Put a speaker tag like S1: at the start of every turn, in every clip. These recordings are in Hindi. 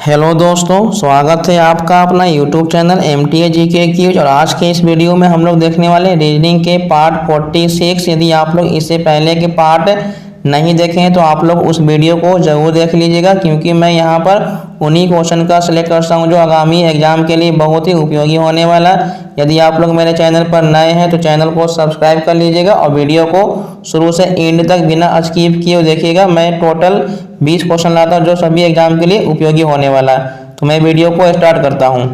S1: हेलो दोस्तों, स्वागत है आपका अपना YouTube channel MTA GK quiz. और आज के इस वीडियो में हम लोग देखने वाले रीजनिंग के पार्ट 46। यदि आप लोग इससे पहले के पार्ट नहीं देखे हैं तो आप लोग उस वीडियो को ज़रूर देख लीजिएगा, क्योंकि मैं यहाँ पर उन्हीं क्वेश्चन का सिलेक्ट करता हूँ जो आगामी एग्जाम के लिए बहुत ही उपयोगी होने वाला। यदि आप लोग मेरे चैनल पर नए हैं तो चैनल को सब्सक्राइब कर लीजिएगा और वीडियो को शुरू से एंड तक बिना स्किप किए देखिएगा। मैं टोटल 20 क्वेश्चन लाता हूँ जो सभी एग्जाम के लिए उपयोगी होने वाला है। तो मैं वीडियो को स्टार्ट करता हूँ।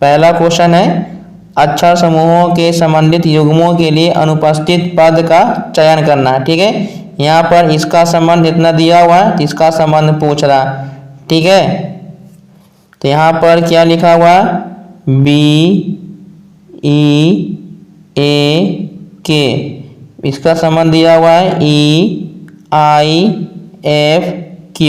S1: पहला क्वेश्चन है, अक्षर समूहों के संबंधित युग्मों के लिए अनुपस्थित पद का चयन करना है। ठीक है, यहाँ पर इसका संबंध इतना दिया हुआ है तो इसका संबंध पूछ रहा। ठीक है, तो यहाँ पर क्या लिखा हुआ है, BEAK, इसका संबंध दिया हुआ है EIFQ,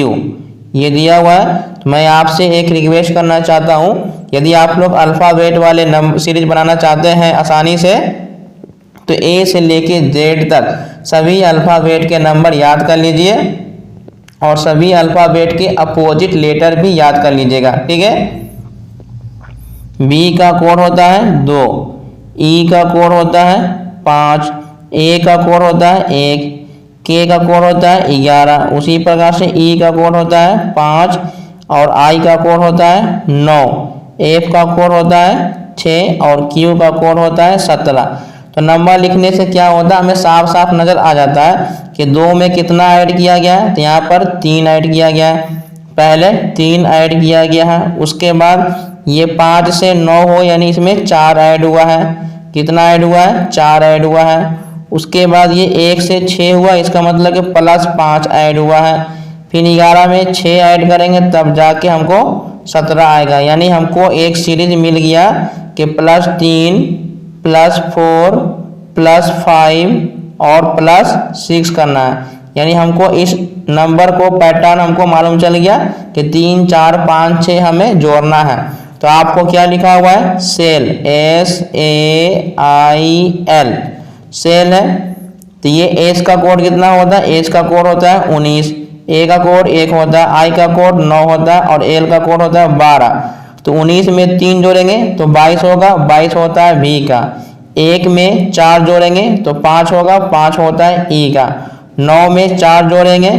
S1: ये दिया हुआ है। तो मैं आपसे एक रिक्वेस्ट करना चाहता हूँ, यदि आप लोग अल्फ़ाबेट वाले नंबर सीरीज बनाना चाहते हैं आसानी से, तो A से लेके Z तक सभी अल्फ़ाबेट के नंबर याद कर लीजिए और सभी अल्फ़ाबेट के अपोजिट लेटर भी याद कर लीजिएगा। ठीक है, B का कोड होता है 2, E का कोड होता है 5, A का कोड होता है 1, K का कोड होता है 11, उसी प्रकार से E का कोड होता है 5 और I का कोड होता है 9, F का कोड होता है 6 और Q का कोड होता है 17। तो नंबर लिखने से क्या होता है, हमें साफ साफ नज़र आ जाता है कि 2 में कितना ऐड किया गया है। तो यहाँ पर 3 ऐड किया गया है, पहले 3 ऐड किया गया है, उसके बाद ये 5 से 9 हो यानी इसमें 4 ऐड हुआ है। कितना ऐड हुआ है, 4 ऐड हुआ है। उसके बाद ये 1 से 6 हुआ, इसका मतलब कि प्लस 5 ऐड हुआ है। फिर 11 में 6 ऐड करेंगे तब जाके हमको 17 आएगा, यानी हमको एक सीरीज मिल गया कि +3 +4 +5 और +6 करना है। यानी हमको इस नंबर को पैटर्न हमको मालूम चल गया कि 3 4 5 6 हमें जोड़ना है। तो आपको क्या लिखा हुआ है, सेल, SAIL, सेल है। तो ये एस का कोड कितना होता है, एस का कोड होता है 19, ए का कोड 1 होता है, आई का कोड 9 होता है और एल का कोड होता है 12। तो 19 में 3 जोड़ेंगे तो 22 होगा, 22 होता है भी का। 1 में 4 जोड़ेंगे तो 5 होगा, 5 होता है ई का। 9 में 4 जोड़ेंगे,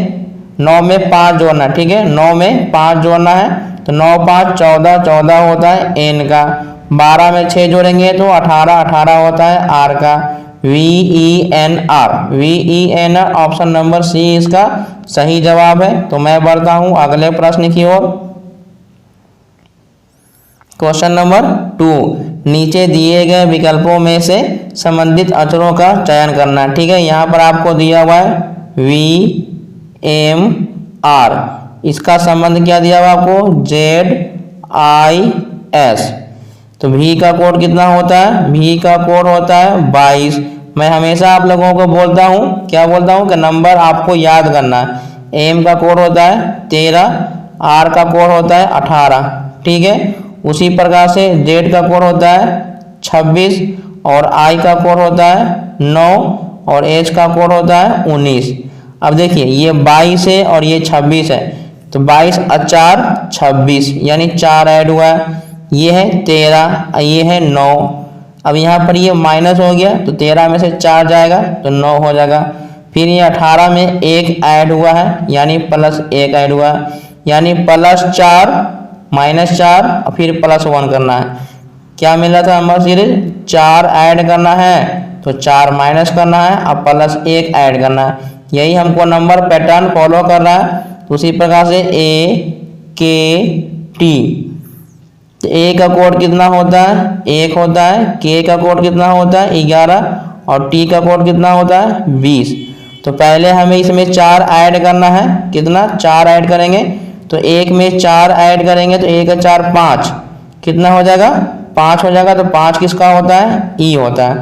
S1: 9 में 5 जोड़ना। ठीक है, 9 में 5 जोड़ना है तो 9 5 14, 14 होता है एन का। 12 में 6 जोड़ेंगे तो 18, 18 होता है आर का। VENR, VENR option number C इसका सही जवाब है। तो मैं बढ़ता हूं अगले प्रश्न की ओर। क्वेश्चन नंबर 2, नीचे दिए गए विकल्पों में से संबंधित अक्षरों का चयन करना। ठीक है, यहाँ पर आपको दिया हुआ है VMR, इसका संबंध क्या दिया हुआ आपको, ZIS। तो V का कोड कितना होता है, V का कोड होता है 22। मैं हमेशा आप लोगों को बोलता हूँ, क्या बोलता हूँ कि नंबर आपको याद करना है। M का कोड होता है 13, R का कोड होता है 18। ठीक है, उसी प्रकार से Z का कोड होता है 26 और I का कोड होता है 9 और H का कोड होता है 19। अब देखिए ये 22 है और ये 26 है, तो 22 और 4 26, यानी 4 ऐड हुआ है। ये है 13, ये है 9। अब यहाँ पर ये माइनस हो गया तो 13 में से 4 जाएगा तो 9 हो जाएगा। फिर ये 18 में 1 ऐड हुआ है यानी +1 ऐड हुआ है, यानी +4 -4 और फिर +1 करना है। क्या मिला था नंबर सीरीज, 4 ऐड करना है तो 4 माइनस करना है और +1 ऐड करना है। यही हमको नंबर पैटर्न फॉलो कर रहा है। तो उसी प्रकार से AKT, ए का कोड कितना होता है, 1 होता है। के का कोड कितना होता है 11 और टी का कोड कितना होता है 20। तो पहले हमें इसमें 4 ऐड करना है, कितना 4 ऐड करेंगे तो 1 में 4 ऐड करेंगे तो 1 और 4 5, कितना हो जाएगा 5 हो जाएगा। तो 5 किसका होता है, ई होता है।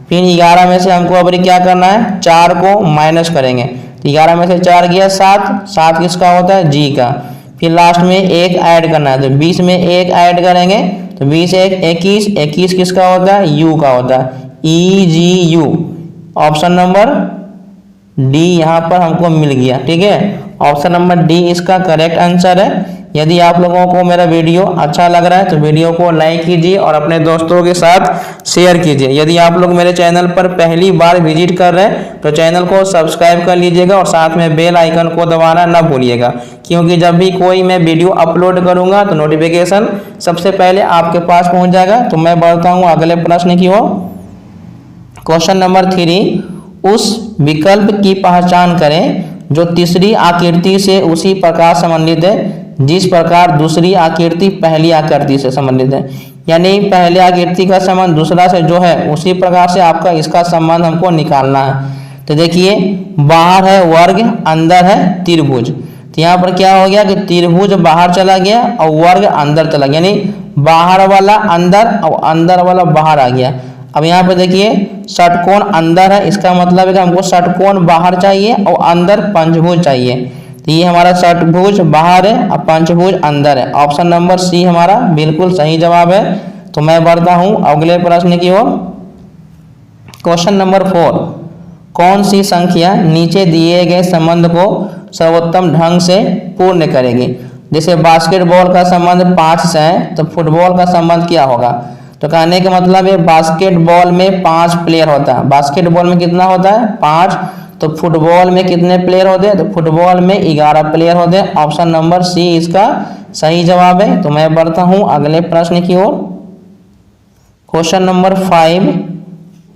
S1: फिर 11 में से हमको अब क्या करना है, 4 को माइनस करेंगे तो 11 में से 4 गया 7, 7 किसका होता है, जी का। फिर लास्ट में 1 ऐड करना है तो 20 में 1 ऐड करेंगे तो 20 1 21, 21 किसका होता है, यू का होता है, EGU। ऑप्शन नंबर डी यहाँ पर हमको मिल गया। ठीक है, ऑप्शन नंबर डी इसका करेक्ट आंसर है। यदि आप लोगों को मेरा वीडियो अच्छा लग रहा है तो वीडियो को लाइक कीजिए और अपने दोस्तों के साथ शेयर कीजिए। यदि आप लोग मेरे चैनल पर पहली बार विजिट कर रहे हैं तो चैनल को सब्सक्राइब कर लीजिएगा और साथ में बेल आइकन को दबाना ना भूलिएगा, क्योंकि जब भी कोई मैं वीडियो अपलोड करूंगा तो नोटिफिकेशन सबसे पहले आपके पास पहुंच जाएगा। तो मैं बढ़ता हूँ अगले प्रश्न की ओर। क्वेश्चन नंबर 3, उस विकल्प की पहचान करें जो तीसरी आकृति से उसी प्रकार संबंधित है जिस प्रकार दूसरी आकृति पहली आकृति से संबंधित है। यानी पहली आकृति का संबंध दूसरा से जो है उसी प्रकार से आपका इसका संबंध हमको निकालना है। तो देखिए, बाहर है वर्ग, अंदर है त्रिभुज। तो यहाँ पर क्या हो गया कि त्रिभुज बाहर चला गया और वर्ग अंदर चला गया, यानी बाहर वाला अंदर और अंदर वाला बाहर आ गया। अब यहाँ पे देखिए षटकोण अंदर है, इसका मतलब है कि हमको षटकोण बाहर चाहिए और अंदर पंचभुज चाहिए। तो ये हमारा षटभुज बाहर है और पंचभुज अंदर है। ऑप्शन नंबर सी हमारा बिल्कुल सही जवाब है। तो मैं बढ़ता हूँ अगले प्रश्न की ओर। क्वेश्चन नंबर 4, कौन सी संख्या नीचे दिए गए संबंध को सर्वोत्तम ढंग से पूर्ण करेगी। जैसे बास्केटबॉल का संबंध 5 से है तो फुटबॉल का संबंध क्या होगा। तो कहने का मतलब है बास्केटबॉल में 5 प्लेयर होता है। बास्केटबॉल में कितना होता है 5, तो फुटबॉल में कितने प्लेयर होते हैं, तो फुटबॉल में 11 प्लेयर होते हैं। ऑप्शन नंबर सी इसका सही जवाब है। तो मैं बढ़ता हूं अगले प्रश्न की ओर। क्वेश्चन नंबर 5,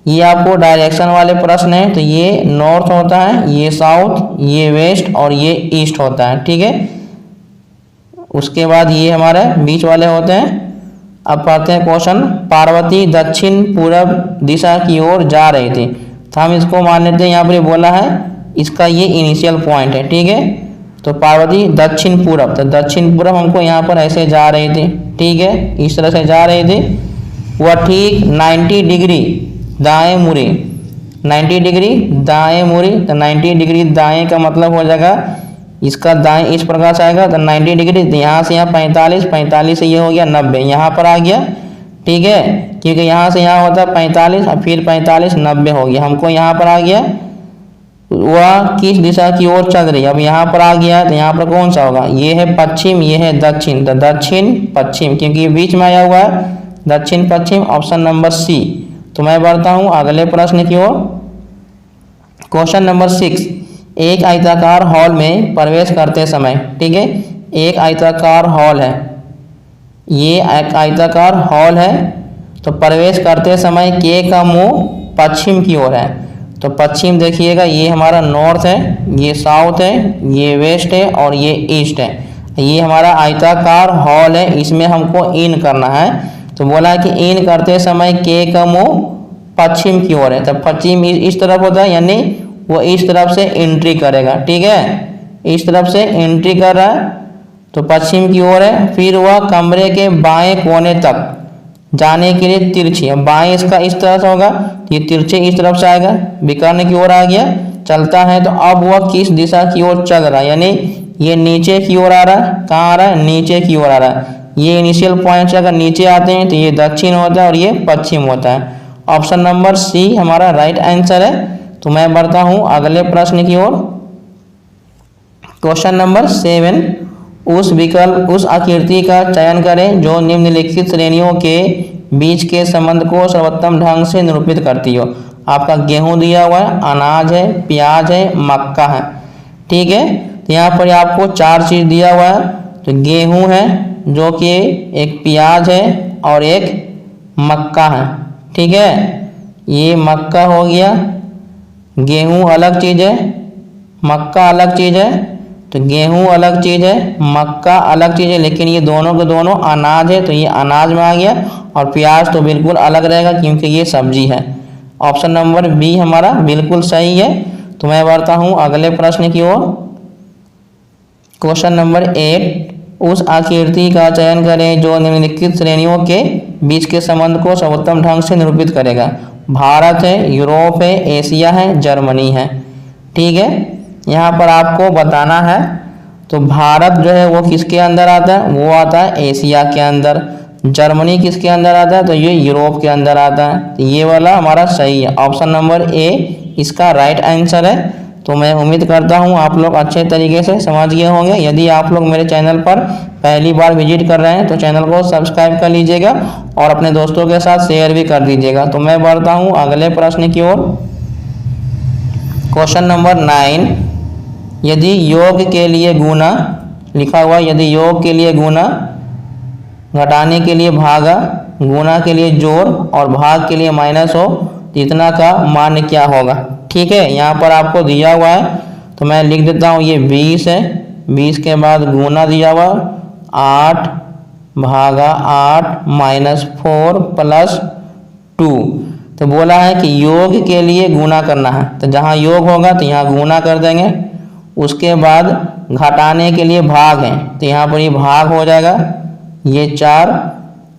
S1: ये आपको डायरेक्शन वाले प्रश्न है। तो ये नॉर्थ होता है, ये साउथ, ये वेस्ट और ये ईस्ट होता है। ठीक है, उसके बाद ये हमारे बीच वाले होते हैं। अब पढ़ते हैं क्वेश्चन। पार्वती दक्षिण पूर्व दिशा की ओर जा रही थी। तो हम इसको मान लेते हैं, यहाँ पर बोला है इसका ये इनिशियल पॉइंट है। ठीक है, तो पार्वती दक्षिण पूर्व, तो दक्षिण पूर्व हमको यहाँ पर ऐसे जा रही थी। ठीक है, इस तरह से जा रही थी। वह ठीक 90 डिग्री दाएं मुड़ी, 90 डिग्री दाएं मुड़ी। तो 90 डिग्री दाएं का मतलब हो जाएगा इसका दाएं इस प्रकार से आएगा। तो 90 डिग्री यहाँ से यहाँ 45, 45 से ये हो गया 90, यहाँ पर आ गया। ठीक है, क्योंकि यहाँ से यहाँ होता है 45 और फिर 45, 90 हो गया। हमको यहाँ पर आ गया वह किस दिशा की ओर चल रही है। अब यहाँ पर आ गया तो यहाँ पर कौन सा होगा, ये है पश्चिम, ये है दक्षिण। तो दक्षिण पश्चिम, क्योंकि ये बीच में आया हुआ है दक्षिण पश्चिम। ऑप्शन नंबर सी। तो मैं बढ़ता हूँ अगले प्रश्न की ओर। क्वेश्चन नंबर 6, एक आयताकार हॉल में प्रवेश करते समय। ठीक है, एक आयताकार हॉल है, ये एक आयताकार हॉल है। तो प्रवेश करते समय के का मुंह पश्चिम की ओर है। तो पश्चिम देखिएगा, ये हमारा नॉर्थ है, ये साउथ है, ये वेस्ट है और ये ईस्ट है। ये हमारा आयताकार हॉल है, इसमें हमको इन करना है। तो बोला कि इन करते समय के का मुंह पश्चिम की ओर है। तो पश्चिम इस तरफ होता है, यानी वो इस तरफ से एंट्री करेगा। ठीक है, इस तरफ से एंट्री कर रहा है तो पश्चिम की ओर है। फिर वह कमरे के बाएं कोने तक जाने के लिए तिरछी, बाएं इसका इस तरह से होगा, ये तिरछे इस तरफ से आएगा, विकर्ण की ओर आ गया, चलता है। तो अब वह किस दिशा की ओर चल रहा है, यानी ये नीचे की ओर आ रहा है। कहाँ आ रहा है, नीचे की ओर आ रहा है। ये इनिशियल पॉइंट से अगर नीचे आते हैं तो ये दक्षिण होता है और ये पश्चिम होता है। ऑप्शन नंबर सी हमारा राइट आंसर है। तो मैं बढ़ता हूँ अगले प्रश्न की ओर। क्वेश्चन नंबर 7, उस आकृति का चयन करें जो निम्नलिखित श्रेणियों के बीच के संबंध को सर्वोत्तम ढंग से निरूपित करती हो। आपका गेहूं दिया हुआ है, अनाज है, प्याज है, मक्का है। ठीक है, तो यहाँ पर आपको 4 चीज़ दिया हुआ है। तो गेहूं है जो कि एक प्याज है और एक मक्का है। ठीक है, ये मक्का हो गया, गेहूं अलग चीज़ है, मक्का अलग चीज़ है। तो गेहूं अलग चीज़ है, मक्का अलग चीज़ है, लेकिन ये दोनों के दोनों अनाज है। तो ये अनाज में आ गया। और प्याज तो बिल्कुल अलग रहेगा क्योंकि ये सब्जी है। ऑप्शन नंबर बी हमारा बिल्कुल सही है। तो मैं बढ़ता हूँ अगले प्रश्न की ओर। क्वेश्चन नंबर 8, उस आकृति का चयन करें जो निम्नलिखित श्रेणियों के बीच के संबंध को सर्वोत्तम ढंग से निरूपित करेगा। भारत है, यूरोप है, एशिया है, जर्मनी है। ठीक है, यहाँ पर आपको बताना है। तो भारत जो है वो किसके अंदर आता है, वो आता है एशिया के अंदर। जर्मनी किसके अंदर आता है, तो ये यूरोप के अंदर आता है। तो ये वाला हमारा सही है। ऑप्शन नंबर ए इसका राइट आंसर है। तो मैं उम्मीद करता हूँ आप लोग अच्छे तरीके से समझ गए होंगे। यदि आप लोग मेरे चैनल पर पहली बार विजिट कर रहे हैं तो चैनल को सब्सक्राइब कर लीजिएगा और अपने दोस्तों के साथ शेयर भी कर दीजिएगा। तो मैं बढ़ता हूँ अगले प्रश्न की ओर। क्वेश्चन नंबर 9, यदि योग के लिए गुना लिखा हुआ, यदि योग के लिए गुना, घटाने के लिए भागा, गुना के लिए जोड़ और भाग के लिए माइनस हो तो इतना का मान क्या होगा। ठीक है, यहाँ पर आपको दिया हुआ है तो मैं लिख देता हूँ, ये 20 है, 20 के बाद गुना दिया हुआ 8 भागा 8 माइनस 4 प्लस 2। तो बोला है कि योग के लिए गुना करना है, तो जहाँ योग होगा तो यहाँ गुना कर देंगे। उसके बाद घटाने के लिए भाग है तो यहाँ पर ये भाग हो जाएगा, ये 4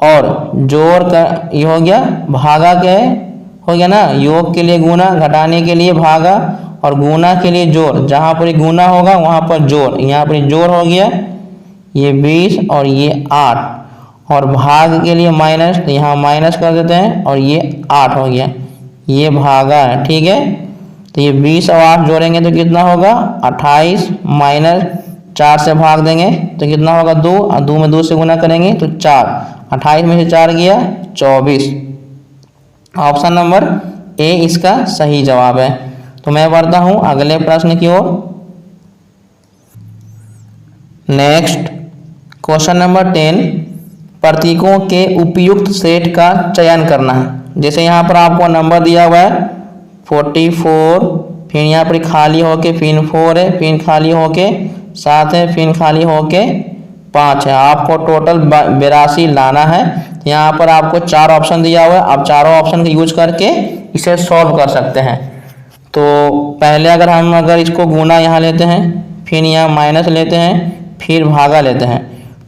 S1: और जोड़ का ये हो गया, भागा के हो गया ना, योग के लिए गुना, घटाने के लिए भागा और गुना के लिए जोड़। जहाँ पर गुना होगा वहाँ पर जोड़, यहाँ पर जोड़ हो गया, ये 20 और ये 8 और भाग के लिए माइनस, तो यहाँ माइनस कर देते हैं और ये 8 हो गया, ये भागा है। ठीक है, तो ये 20 और 8 जोड़ेंगे तो कितना होगा 28 माइनस 4 से भाग देंगे तो कितना होगा 2 और 2 में 2 से गुना करेंगे तो 4, 28 में से 4 गया 24। ऑप्शन नंबर ए इसका सही जवाब है। तो मैं बढ़ता हूँ अगले प्रश्न की ओर। नेक्स्ट क्वेश्चन नंबर 10, प्रतीकों के उपयुक्त सेट का चयन करना है। जैसे यहाँ पर आपको नंबर दिया हुआ है 44, फिर यहाँ पर खाली होके फिर 4 है, फिर खाली होके 7 है, फिर खाली होके 5 है। आपको टोटल 82 लाना है। यहाँ पर आपको 4 ऑप्शन दिया हुआ है, आप चारों ऑप्शन का यूज करके इसे सॉल्व कर सकते हैं। तो पहले अगर इसको गुना यहाँ लेते हैं, फिर यहाँ माइनस लेते हैं, फिर भागा लेते हैं,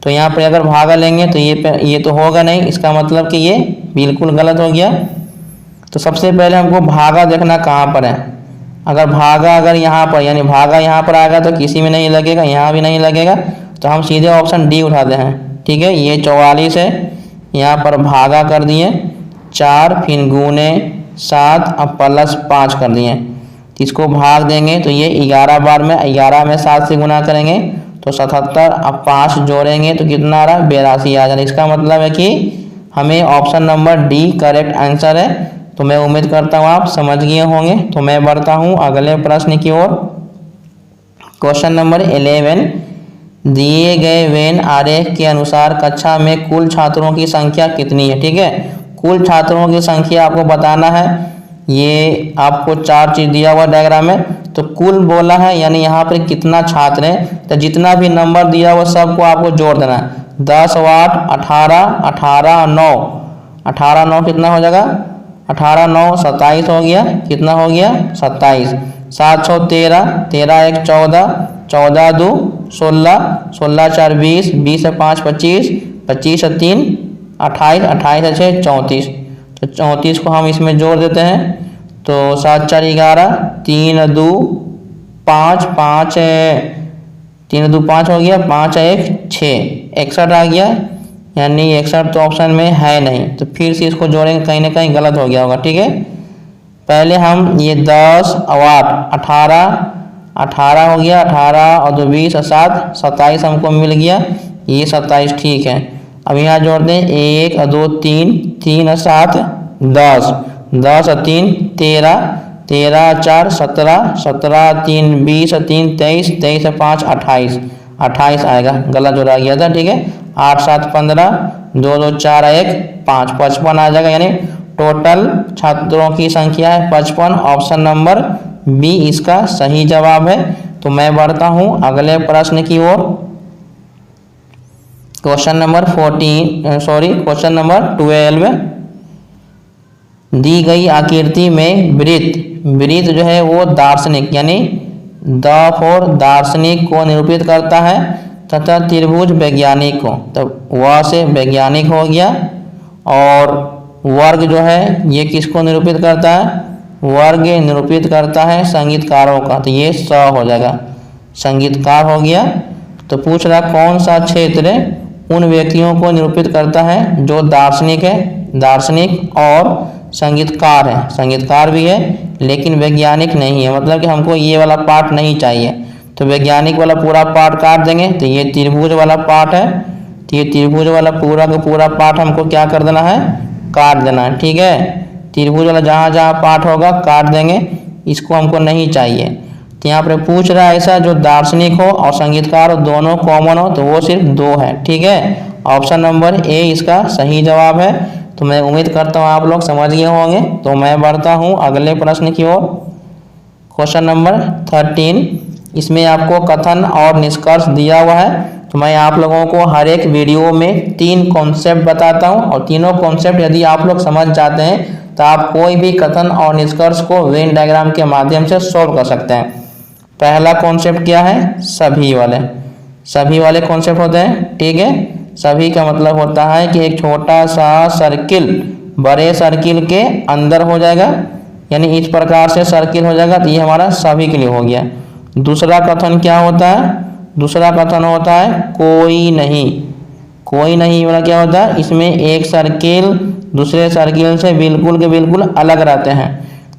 S1: तो यहाँ पर अगर भागा लेंगे तो ये तो होगा नहीं, इसका मतलब कि ये बिल्कुल गलत हो गया। तो सबसे पहले हमको भागा देखना कहाँ पर है। अगर भागा यहाँ पर, यानी भागा यहाँ पर आएगा तो किसी में नहीं लगेगा, यहाँ भी नहीं लगेगा, तो हम सीधे ऑप्शन डी उठाते हैं। ठीक है, ये 44 है, यहाँ पर भागा कर दिए 4, फिर गुने 7 अब प्लस 5 कर दिए। इसको भाग देंगे तो ये 11 बार में, 11 में 7 से गुना करेंगे तो 77, अब 5 जोड़ेंगे तो कितना आ रहा है 82 आ जा रहा है। इसका मतलब है कि हमें option number D correct answer है। तो मैं उम्मीद करता हूँ आप समझ गए होंगे। तो मैं बढ़ता हूँ अगले प्रश्न की ओर। क्वेश्चन नंबर 11, दिए गए वेन आरेख के अनुसार कक्षा में कुल छात्रों की संख्या कितनी है। ठीक है, कुल छात्रों की संख्या आपको बताना है। ये आपको 4 चीज दिया हुआ डायग्राम में, तो कुल बोला है यानी यहाँ पर कितना छात्र है, तो जितना भी नंबर दिया हुआ सबको आपको जोड़ देना है। 10 और 8 18, 18 और 9, 18 9 कितना हो जाएगा 18 9 27 हो गया, कितना हो गया 27, 7 6 13, 13 1 14, 14 2 16, 16 4 20, 20 से 5 25, 25 से 3 28, 28 से 6 34। तो 34 को हम इसमें जोड़ देते हैं तो 7 4 11, 3 2 5, 5 3 2 5 हो गया, 5 1 6, 61 आ गया, यानी 61 तो ऑप्शन में है नहीं। तो फिर से इसको जोड़ेंगे, कहीं ना कहीं गलत हो गया होगा। ठीक है, पहले हम ये 10 और 8 18, 18 हो गया, 18 और 2 20 और 7 27 हमको मिल गया, ये 27 ठीक है। अब यहाँ जोड़ दें 1 और 2 3, 3 और 7 10, 10 और 3 13, 13 और 4 17, 17 3 20 और 3 23, 23 और 5 28, 28 आएगा, गलत जोड़ा गया था। ठीक है, 8 7 15, 2 2 4 1 5, 55 आ जाएगा, यानी टोटल छात्रों की संख्या है 55। ऑप्शन नंबर बी इसका सही जवाब है। तो मैं बढ़ता हूँ अगले प्रश्न की ओर। क्वेश्चन नंबर 12, दी गई आकृति में वृत्त जो है वो दार्शनिक यानी द फॉर दार्शनिक को निरूपित करता है तथा त्रिभुज वैज्ञानिक को, तो वह से वैज्ञानिक हो गया। और वर्ग जो है ये किसको निरूपित करता है, वर्ग निरूपित करता है संगीतकारों का, तो ये स हो जाएगा, संगीतकार हो गया। तो पूछ रहा कौन सा क्षेत्र उन व्यक्तियों को निरूपित करता है जो दार्शनिक है, दार्शनिक और संगीतकार है, संगीतकार भी है लेकिन वैज्ञानिक नहीं है, मतलब कि हमको ये वाला पार्ट नहीं चाहिए। तो वैज्ञानिक वाला पूरा पार्ट काट देंगे। तो ये त्रिभुज वाला पार्ट है, तो ये त्रिभुज वाला पूरा का पूरा पार्ट हमको क्या कर देना है, काट देना है। ठीक है, त्रिभुज वाला जहाँ जहाँ पार्ट होगा काट देंगे, इसको हमको नहीं चाहिए। तो यहाँ पर पूछ रहा है ऐसा जो दार्शनिक हो और संगीतकार हो दोनों कॉमन हो, तो वो सिर्फ 2 है। ठीक है, ऑप्शन नंबर ए इसका सही जवाब है। तो मैं उम्मीद करता हूँ आप लोग समझ गए होंगे। तो मैं बढ़ता हूँ अगले प्रश्न की ओर। क्वेश्चन नंबर 13, इसमें आपको कथन और निष्कर्ष दिया हुआ है। तो मैं आप लोगों को हर एक वीडियो में 3 कॉन्सेप्ट बताता हूँ, और तीनों कॉन्सेप्ट यदि आप लोग समझ जाते हैं तो आप कोई भी कथन और निष्कर्ष को वेन डायग्राम के माध्यम से सॉल्व कर सकते हैं। पहला कॉन्सेप्ट क्या है, सभी वाले कॉन्सेप्ट होते हैं। ठीक है, सभी का मतलब होता है कि एक छोटा सा सर्किल बड़े सर्किल के अंदर हो जाएगा, यानी इस प्रकार से सर्किल हो जाएगा। तो ये हमारा सभी के लिए हो गया। दूसरा कथन क्या होता है, दूसरा कथन होता है कोई नहीं वाला क्या होता है, इसमें एक सर्किल दूसरे सर्किल से बिल्कुल के बिल्कुल अलग रहते हैं।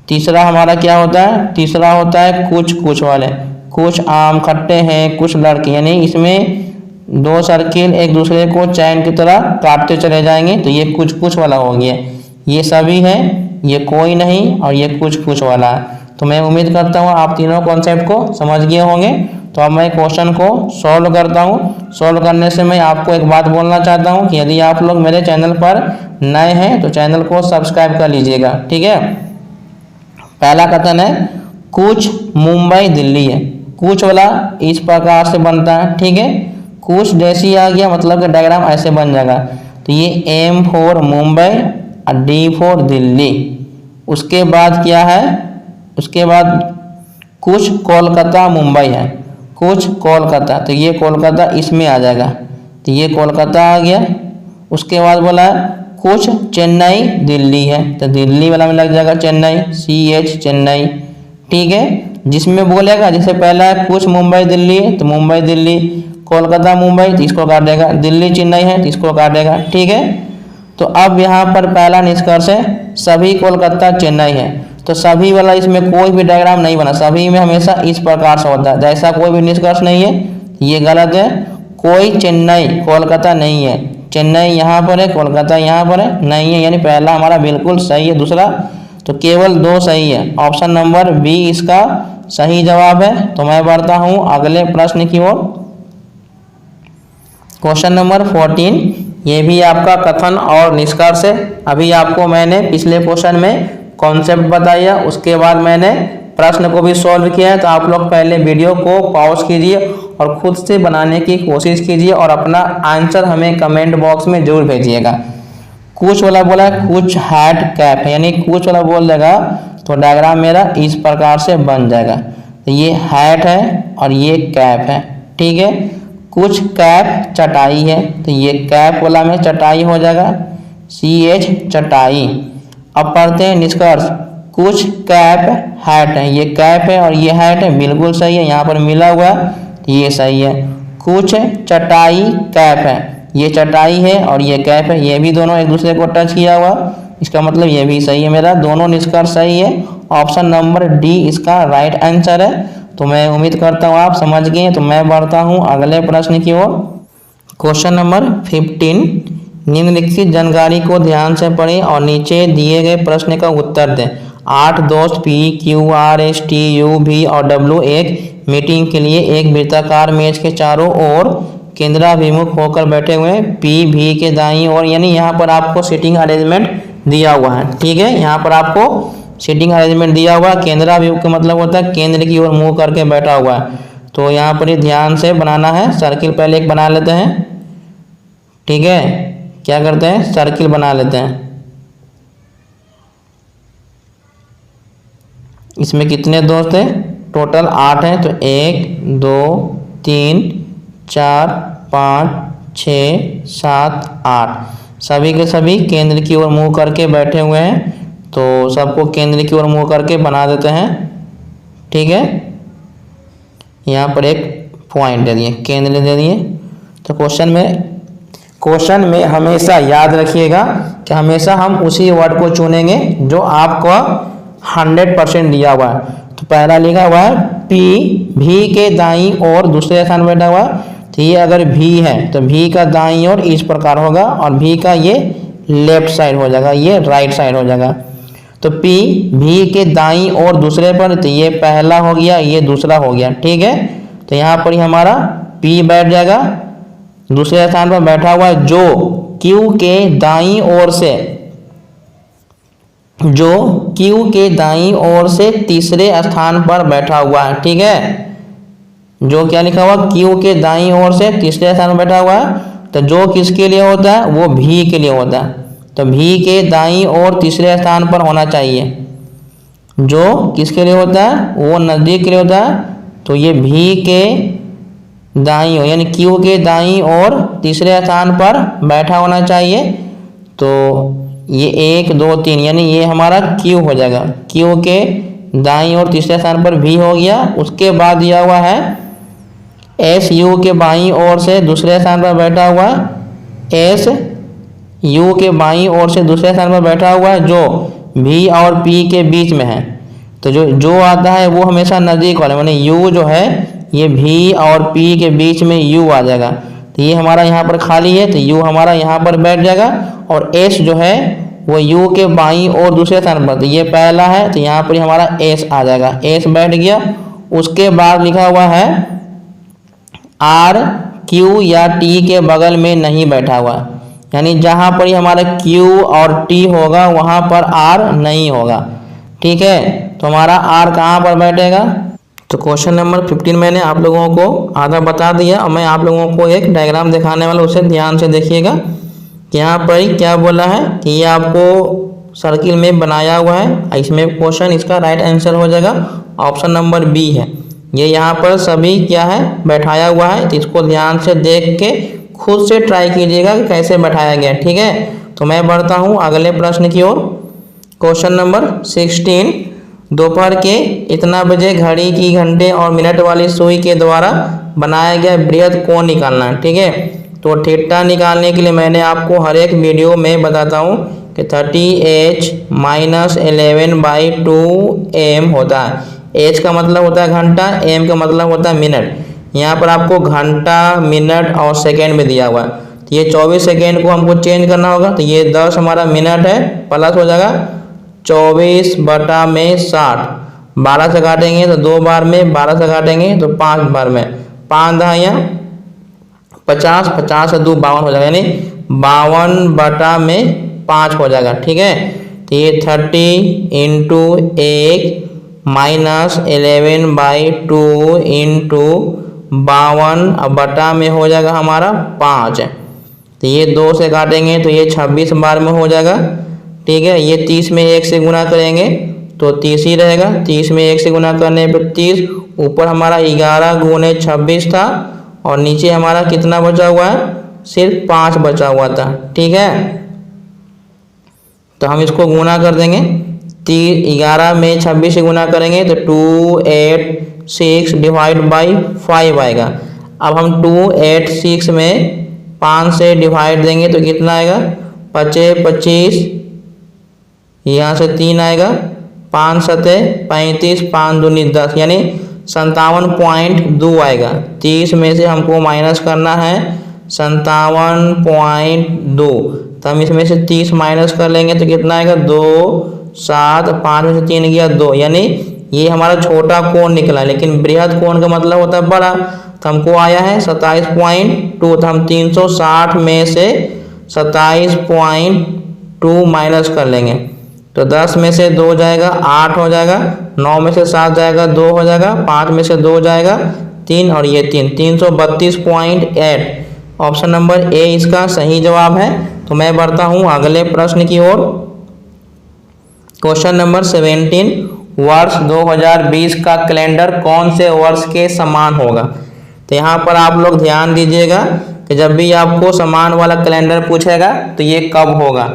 S1: तीसरा हमारा क्या होता है, तीसरा होता है कुछ वाले, कुछ आम खट्टे हैं कुछ लड़के, यानी इसमें 2 सर्किल एक दूसरे को चैन की तरह काटते चले जाएंगे। तो ये कुछ वाला हो गया। ये सभी है, ये कोई नहीं, और ये कुछ वाला है। तो मैं उम्मीद करता हूँ आप तीनों कॉन्सेप्ट को समझ गए होंगे। तो अब मैं क्वेश्चन को सॉल्व करता हूँ। सॉल्व करने से मैं आपको एक बात बोलना चाहता हूँ कि यदि आप लोग मेरे चैनल पर नए हैं तो चैनल को सब्सक्राइब कर लीजिएगा। ठीक है, पहला कथन है कुछ मुंबई दिल्ली है। कुछ वाला इस प्रकार से बनता है। ठीक है, कुछ जैसी आ गया मतलब कि डायग्राम ऐसे बन जाएगा। तो ये M फॉर मुंबई और D फॉर दिल्ली। उसके बाद क्या है, उसके बाद कुछ कोलकाता मुंबई है, कुछ कोलकाता, तो ये कोलकाता इसमें आ जाएगा। तो ये कोलकाता आ गया। उसके बाद बोला कुछ चेन्नई दिल्ली है, तो दिल्ली वाला में लग जाएगा चेन्नई, CH चेन्नई। ठीक है, जिसमें बोलेगा जैसे पहला है कुछ मुंबई दिल्ली है, तो मुंबई दिल्ली, कोलकाता मुंबई तो इसको काट देगा, दिल्ली चेन्नई है तो इसको काट देगा। ठीक है, तो अब यहाँ पर पहला निष्कर्ष है सभी कोलकाता चेन्नई है। तो सभी वाला इसमें कोई भी डायग्राम नहीं बना, सभी में हमेशा इस प्रकार से होता है, जैसा कोई भी निष्कर्ष नहीं है, ये गलत है। कोई चेन्नई कोलकाता नहीं है, चेन्नई यहाँ पर है कोलकाता यहाँ पर है, नहीं है, यानी पहला हमारा बिल्कुल सही है। दूसरा तो केवल 2 सही है, ऑप्शन नंबर बी इसका सही जवाब है। तो मैं बढ़ता हूँ अगले प्रश्न की ओर। क्वेश्चन नंबर 14, ये भी आपका कथन और निष्कर्ष है। अभी आपको मैंने पिछले क्वेश्चन में कॉन्सेप्ट बताया, उसके बाद मैंने प्रश्न को भी सॉल्व किया है। तो आप लोग पहले वीडियो को पॉज कीजिए और खुद से बनाने की कोशिश कीजिए, और अपना आंसर हमें कमेंट बॉक्स में जरूर भेजिएगा। कुछ वाला बोला है कुछ हैट कैप है, यानी कुछ वाला बोल देगा तो डायग्राम मेरा इस प्रकार से बन जाएगा। तो ये हैट है और ये कैप है। ठीक है, कुछ कैप चटाई है, तो ये कैप वाला में चटाई हो जाएगा, CH चटाई। अब पढ़ते हैं निष्कर्ष। कुछ कैप हैट है, ये कैप है और ये हैट है, बिल्कुल सही है, यहाँ पर मिला हुआ ये सही है। कुछ चटाई कैप है, ये चटाई है और ये कैप है, ये भी दोनों एक दूसरे को टच किया हुआ, इसका मतलब ये भी सही है। मेरा दोनों निष्कर्ष सही है, ऑप्शन नंबर डी इसका राइट आंसर है। तो मैं उम्मीद करता हूँ आप समझ गए। तो मैं बढ़ता हूँ अगले प्रश्न की ओर। क्वेश्चन नंबर 15, निम्नलिखित जानकारी को ध्यान से पढ़ें और नीचे दिए गए प्रश्न का उत्तर दें। 8 दोस्त P, Q, R, S, T, U, V और W एक मीटिंग के लिए एक वृत्ताकार मेज के चारों ओर केंद्राभिमुख होकर बैठे हुए हैं। P, V के दाईं ओर, यानी यहाँ पर आपको सीटिंग अरेंजमेंट दिया हुआ है। ठीक है, यहाँ पर आपको सीटिंग अरेंजमेंट दिया हुआ है। केंद्राभिमुख का मतलब होता है केंद्र की ओर मुँह करके बैठा हुआ है। तो यहाँ पर ध्यान से बनाना है। सर्किल पहले एक बना लेते हैं। ठीक है, क्या करते हैं, सर्किल बना लेते हैं। इसमें कितने दोस्त हैं, टोटल 8 हैं। तो 1 2 3 4 5 6 7 8, सभी के सभी केंद्र की ओर मुँह करके बैठे हुए हैं। तो सबको केंद्र की ओर मुँह करके बना देते हैं। ठीक है, यहाँ पर एक पॉइंट दे दिए, केंद्र दे दिए। तो क्वेश्चन में हमेशा याद रखिएगा कि हमेशा हम उसी वर्ड को चुनेंगे जो आपको 100% दिया हुआ है। तो पहला लिखा हुआ है P भी के दाईं ओर दूसरे स्थान पर बैठा हुआ है। तो ये अगर भी है तो भी का दाईं ओर इस प्रकार होगा और भी का ये लेफ्ट साइड हो जाएगा, ये राइट साइड हो जाएगा। तो P भी के दाईं ओर दूसरे पर, तो ये पहला हो गया, ये दूसरा हो गया, ठीक है। तो यहाँ पर ही हमारा P बैठ जाएगा, दूसरे स्थान पर बैठा हुआ है जो Q के दाईं ओर से, जो Q के दाईं ओर से तीसरे स्थान पर बैठा हुआ है, ठीक है। जो क्या लिखा हुआ, Q के दाईं ओर से तीसरे स्थान पर बैठा हुआ है। तो जो किसके लिए होता है, वो भी के लिए होता है। तो भी के दाईं ओर तीसरे स्थान पर होना चाहिए। जो किसके लिए होता है, वो नज़दीक के लिए होता है। तो ये भी के दाईं ओर यानी Q के दाईं ओर तीसरे स्थान पर बैठा होना चाहिए। तो ये 1 2 3 यानी ये हमारा Q हो जाएगा। Q के दाईं ओर तीसरे स्थान पर भी हो गया। उसके बाद दिया हुआ है S U के बाईं ओर से दूसरे स्थान पर बैठा हुआ है। S U के बाईं ओर से दूसरे स्थान पर बैठा हुआ है जो V और P के बीच में है। तो जो आता है वो हमेशा नज़दीक वाला, माने U जो है ये V और P के बीच में U आ जाएगा। तो ये हमारा यहाँ पर खाली है, तो U हमारा यहाँ पर बैठ जाएगा। और S जो है वो U के बाईं ओर दूसरे स्थान पर, तो ये पहला है, तो यहाँ पर हमारा S आ जाएगा, S बैठ गया। उसके बाद लिखा हुआ है R Q या T के बगल में नहीं बैठा हुआ, यानी जहाँ पर हमारा Q और T होगा वहाँ पर R नहीं होगा, ठीक है। तो हमारा R कहाँ पर बैठेगा। तो क्वेश्चन नंबर 15 मैंने आप लोगों को आधा बता दिया और मैं आप लोगों को एक डायग्राम दिखाने वाला, उसे ध्यान से देखिएगा कि यहाँ पर क्या बोला है कि ये आपको सर्किल में बनाया हुआ है। इसमें क्वेश्चन इसका राइट आंसर हो जाएगा ऑप्शन नंबर बी है। ये यहाँ पर सभी क्या है बैठाया हुआ है। तो इसको ध्यान से देख के खुद से ट्राई कीजिएगा कि कैसे बैठाया गया, ठीक है। तो मैं बढ़ता हूँ अगले प्रश्न की ओर। क्वेश्चन नंबर 16, दोपहर के इतना बजे घड़ी की घंटे और मिनट वाली सुई के द्वारा बनाया गया बृहद कोण निकालना है, ठीक है। तो थीटा निकालने के लिए मैंने आपको हर एक वीडियो में बताता हूँ कि 30h - 11/2m होता है। h का मतलब होता है घंटा, m का मतलब होता है मिनट। यहाँ पर आपको घंटा, मिनट और सेकेंड में दिया हुआ है। तो ये 24 सेकेंड को हमको चेंज करना होगा। तो ये 10 हमारा मिनट है, प्लस हो जाएगा 24/60। 12 से काटेंगे तो 2 बार में, 12 से काटेंगे तो 5 बार में, 5 दहाइयाँ 50, 50 से 2 52 हो जाएगा, यानी 52/5 हो जाएगा, ठीक है। तो ये 30 × 1 - 11/2 × 52 अब बटा में हो जाएगा हमारा 5। तो ये 2 से काटेंगे तो ये 26 बार में हो जाएगा, ठीक है। ये 30 में 1 से गुना करेंगे तो 30 ही रहेगा। 30 में 1 से गुना करने पर 30, ऊपर हमारा 11 × 26 था और नीचे हमारा कितना बचा हुआ है, सिर्फ 5 बचा हुआ था, ठीक है। तो हम इसको गुना कर देंगे। 11 में 26 से गुना करेंगे तो 286 / 5 आएगा। अब हम 286 में 5 से डिवाइड देंगे तो कितना आएगा, 25 25, यहाँ से 3 आएगा, 5 7 35, 5 दूनी 10, यानी 57.2 आएगा। 30 में से हमको माइनस करना है 57.2, तो हम इसमें से 30 माइनस कर लेंगे तो कितना आएगा, 2 7, 5 में से 3 गया 2, यानी ये हमारा छोटा कोण निकला। लेकिन बृहद कोण का मतलब होता है बड़ा। तो हमको आया है 27.2, तो हम 360 में से 27.2 माइनस कर लेंगे तो 10 में से 2 जाएगा 8 हो जाएगा, 9 में से 7 जाएगा 2 हो जाएगा, 5 में से 2 जाएगा 3 और ये 3, 332.8। ऑप्शन नंबर ए इसका सही जवाब है। तो मैं बढ़ता हूँ अगले प्रश्न की ओर। क्वेश्चन नंबर 17, वर्ष 2020 का कैलेंडर कौन से वर्ष के समान होगा। तो यहाँ पर आप लोग ध्यान दीजिएगा कि जब भी आपको समान वाला कैलेंडर पूछेगा तो ये कब होगा,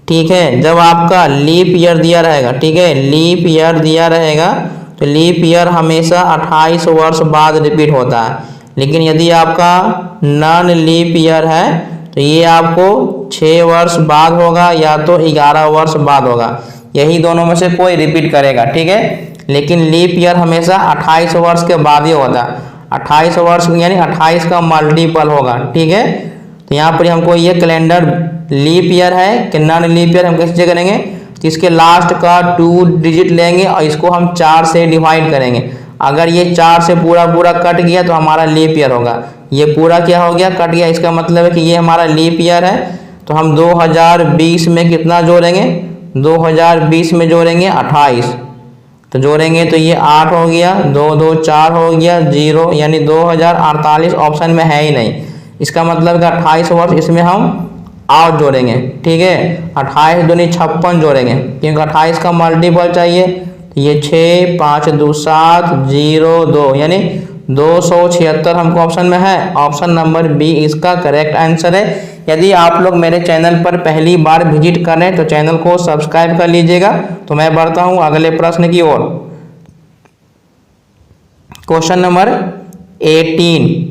S1: ठीक है। जब आपका लीप ईयर दिया रहेगा, ठीक है, लीप ईयर दिया रहेगा तो लीप ईयर हमेशा 28 वर्ष बाद रिपीट होता है। लेकिन यदि आपका नॉन लीप ईयर है तो ये आपको 6 वर्ष बाद होगा या तो 11 वर्ष बाद होगा। यही दोनों में से कोई रिपीट करेगा, ठीक है। लेकिन लीप ईयर हमेशा 28 वर्ष के बाद ही होता है, 28 वर्ष यानी 28 का मल्टीपल होगा, ठीक है। तो यहाँ पर हमको ये कैलेंडर लीप ईयर है कि नॉन लीप ईयर हम कैसे करेंगे, तो इसके लास्ट का 2 डिजिट लेंगे और इसको हम 4 से डिवाइड करेंगे। अगर ये 4 से पूरा पूरा कट गया तो हमारा लीप ईयर होगा। ये पूरा क्या हो गया, कट गया, इसका मतलब है कि ये हमारा लीप ईयर है। तो हम 2020 में कितना जोड़ेंगे, 2020 में जोड़ेंगे 28, तो जोड़ेंगे तो ये 8 हो गया, 2 2 4 हो गया, 0 यानी 2048 ऑप्शन में है ही नहीं। इसका मतलब कि 28 वर्ष इसमें हम और जोड़ेंगे, ठीक है। 28 दूनी 56 जोड़ेंगे क्योंकि 28 का मल्टीपल चाहिए। तो ये 6 5 2 7 0 2 यानी 276 हमको ऑप्शन में है। ऑप्शन नंबर बी इसका करेक्ट आंसर है। यदि आप लोग मेरे चैनल पर पहली बार विजिट कर रहे हैं तो चैनल को सब्सक्राइब कर लीजिएगा। तो मैं बढ़ता हूं अगले प्रश्न की ओर। क्वेश्चन नंबर 18,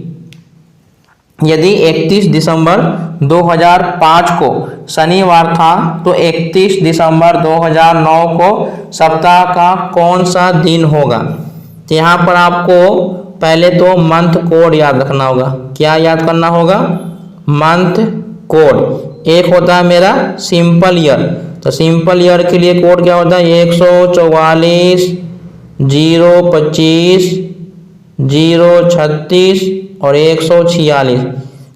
S1: यदि 31 दिसंबर 2005 को शनिवार था तो 31 दिसंबर 2009 को सप्ताह का कौन सा दिन होगा। तो यहाँ पर आपको पहले तो मंथ कोड याद रखना होगा। क्या याद करना होगा, मंथ कोड। एक होता है मेरा सिंपल ईयर, तो सिंपल ईयर के लिए कोड क्या होता है, 144 025 036 और 146।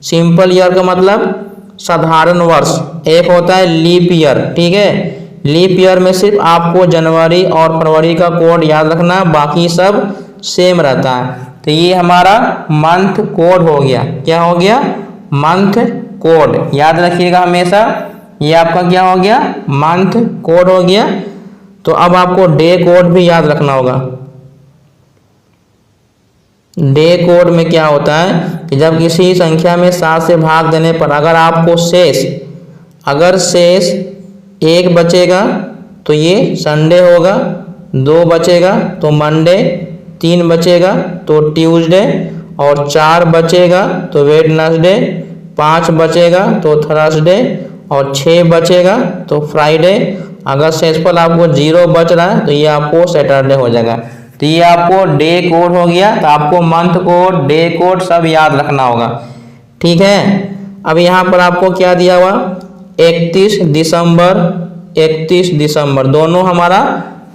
S1: सिंपल ईयर का मतलब साधारण वर्ष। एक होता है लीप ईयर, ठीक है। लीप ईयर में सिर्फ आपको जनवरी और फरवरी का कोड याद रखना, बाकी सब सेम रहता है। तो ये हमारा मंथ कोड हो गया। क्या हो गया, मंथ कोड। याद रखिएगा हमेशा, ये आपका क्या हो गया, मंथ कोड हो गया। तो अब आपको डे कोड भी याद रखना होगा। डे कोड में क्या होता है कि जब किसी संख्या में 7 से भाग देने पर अगर आपको अगर शेष 1 बचेगा तो ये संडे होगा, 2 बचेगा तो मंडे, 3 बचेगा तो ट्यूसडे और 4 बचेगा तो वेडनेसडे, 5 बचेगा तो थर्सडे और 6 बचेगा तो फ्राइडे। अगर शेषफल आपको 0 बच रहा है तो ये आपको सैटरडे हो जाएगा। तो ये आपको डे कोड हो गया। तो आपको मंथ कोड, डे कोड सब याद रखना होगा, ठीक है। अब यहाँ पर आपको क्या दिया हुआ, 31 दिसंबर दोनों हमारा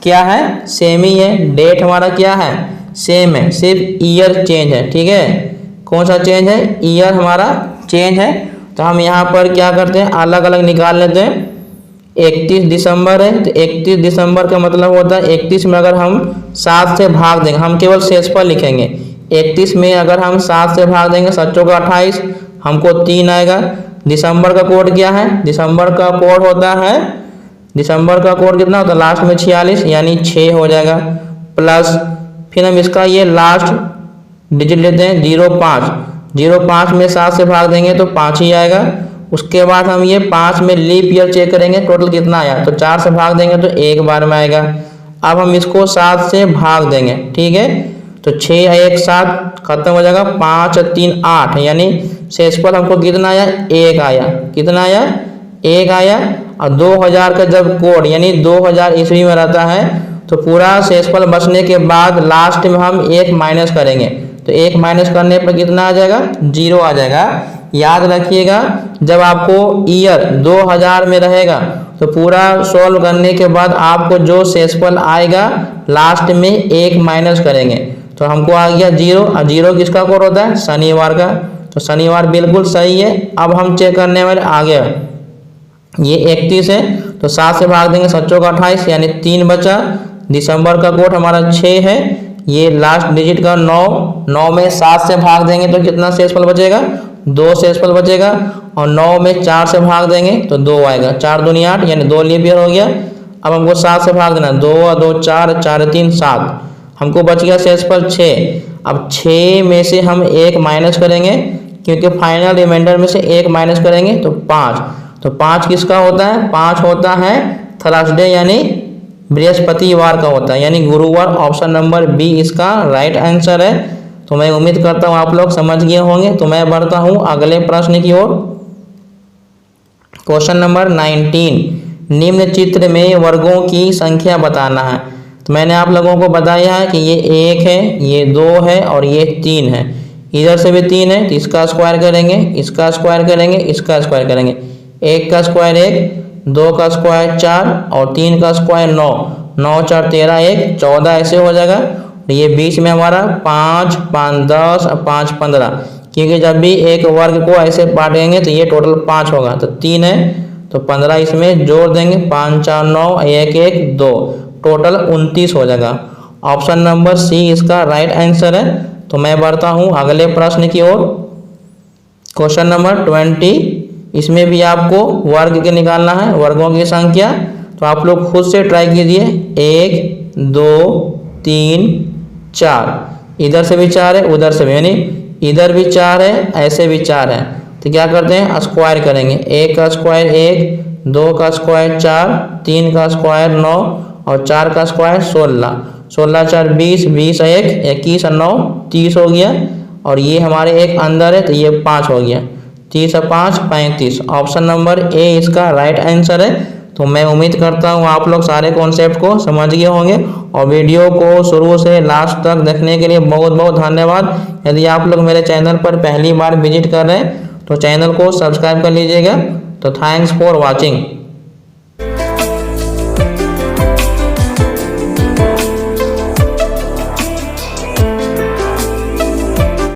S1: क्या है, सेम ही है। डेट हमारा क्या है, सेम है, सिर्फ ईयर चेंज है, ठीक है। कौन सा चेंज है, ईयर हमारा चेंज है। तो हम यहाँ पर क्या करते हैं, अलग अलग निकाल लेते हैं। 31 दिसंबर है तो 31 दिसंबर का मतलब होता है 31 में अगर हम 7 से भाग देंगे, हम केवल शेषफल लिखेंगे। 31 में अगर हम 7 से भाग देंगे, 7 का 28, हमको 3 आएगा। दिसंबर का कोड क्या है, दिसंबर का कोड होता है, दिसंबर का कोड कितना होता है, लास्ट में 46 यानी 6 हो जाएगा। प्लस फिर हम इसका ये लास्ट डिजिट लेते हैं 05 में 7 से भाग देंगे तो 5 ही आएगा। उसके बाद हम ये 5 में लीप ईयर चेक करेंगे टोटल कितना आया, तो 4 से भाग देंगे तो 1 बार में आएगा। अब हम इसको 7 से भाग देंगे, ठीक है। तो 6 1 7 खत्म हो जाएगा, 5 3 8 यानी शेषफल हमको कितना आया, 1 आया। कितना आया, 1 आया। और 2000 का जब कोड यानी 2000 ईस्वी में रहता है तो पूरा शेषफल बचने के बाद लास्ट में हम 1 माइनस करेंगे। तो 1 माइनस करने पर कितना आ जाएगा, 0 आ जाएगा। याद रखिएगा, जब आपको ईयर 2000 में रहेगा तो पूरा सॉल्व करने के बाद आपको जो शेषफल आएगा लास्ट में 1 माइनस करेंगे तो हमको आ गया 0। और 0 किसका कोड होता है, शनिवार का। तो शनिवार बिल्कुल सही है। अब हम चेक करने वाले आगे, ये 31 है तो 7 से भाग देंगे, 7 का 28 यानी 3 बचा। दिसंबर का कोड हमारा 6 है, ये लास्ट डिजिट का 9 में 7 से भाग देंगे तो कितना शेषफल बचेगा, 2 शेषफल बचेगा। और 9 में 4 से भाग देंगे तो 2 आएगा, 4 दूनी 8 यानी 2 लीप ईयर हो गया। अब हमको 7 से भाग देना, 2 2 4 4 3 7, हमको बच गया शेषफल 6। अब 6 में से हम 1 माइनस करेंगे क्योंकि फाइनल रिमाइंडर में से 1 माइनस करेंगे तो 5। तो 5 किसका होता है, 5 होता है थर्सडे यानी बृहस्पतिवार का होता है, यानी गुरुवार। ऑप्शन नंबर बी इसका राइट आंसर है। तो मैं उम्मीद करता हूँ आप लोग समझ गए होंगे। तो मैं बढ़ता हूँ अगले प्रश्न की ओर। क्वेश्चन नंबर 19, निम्न चित्र में वर्गों की संख्या बताना है। तो मैंने आप लोगों को बताया है कि ये 1 है, ये 2 है और ये 3 है। इधर से भी 3 है तो इसका स्क्वायर करेंगे, इसका स्क्वायर करेंगे, इसका स्क्वायर करेंगे। 1 का स्क्वायर 1, 2 का स्क्वायर 4 और 3 का स्क्वायर 9। 9 4 13 1 14 ऐसे हो जाएगा। ये बीच में हमारा 5 5 10 और 5 15, क्योंकि जब भी एक वर्ग को ऐसे बांटेंगे तो ये टोटल 5 होगा। तो 3 है तो 15 इसमें जोड़ देंगे, 5 4 9 1 1 2, टोटल 29 हो जाएगा। ऑप्शन नंबर सी इसका राइट आंसर है। तो मैं बढ़ता हूँ अगले प्रश्न की ओर। क्वेश्चन नंबर 20, इसमें भी आपको वर्ग के निकालना है, वर्गों की संख्या। तो आप लोग खुद से ट्राई कीजिए। 1 2 3 4, इधर से भी 4 है, उधर से भी, यानी इधर भी 4 है, ऐसे भी 4 है। तो क्या करते हैं, स्क्वायर करेंगे। 1 का स्क्वायर 1, 2 का स्क्वायर 4, 3 का स्क्वायर 9 और 4 का स्क्वायर 16। 16 4 20, 20 1 21 और 9 30 हो गया। और ये हमारे एक अंदर है तो ये 5 हो गया। 30 और 5 35। ऑप्शन नंबर ए इसका राइट आंसर है। तो मैं उम्मीद करता हूँ आप लोग सारे कॉन्सेप्ट को समझ गए होंगे और वीडियो को शुरू से लास्ट तक देखने के लिए बहुत बहुत धन्यवाद। यदि आप लोग मेरे चैनल पर पहली बार विजिट कर रहे हैं तो चैनल को सब्सक्राइब कर लीजिएगा। तो थैंक्स फॉर वॉचिंग।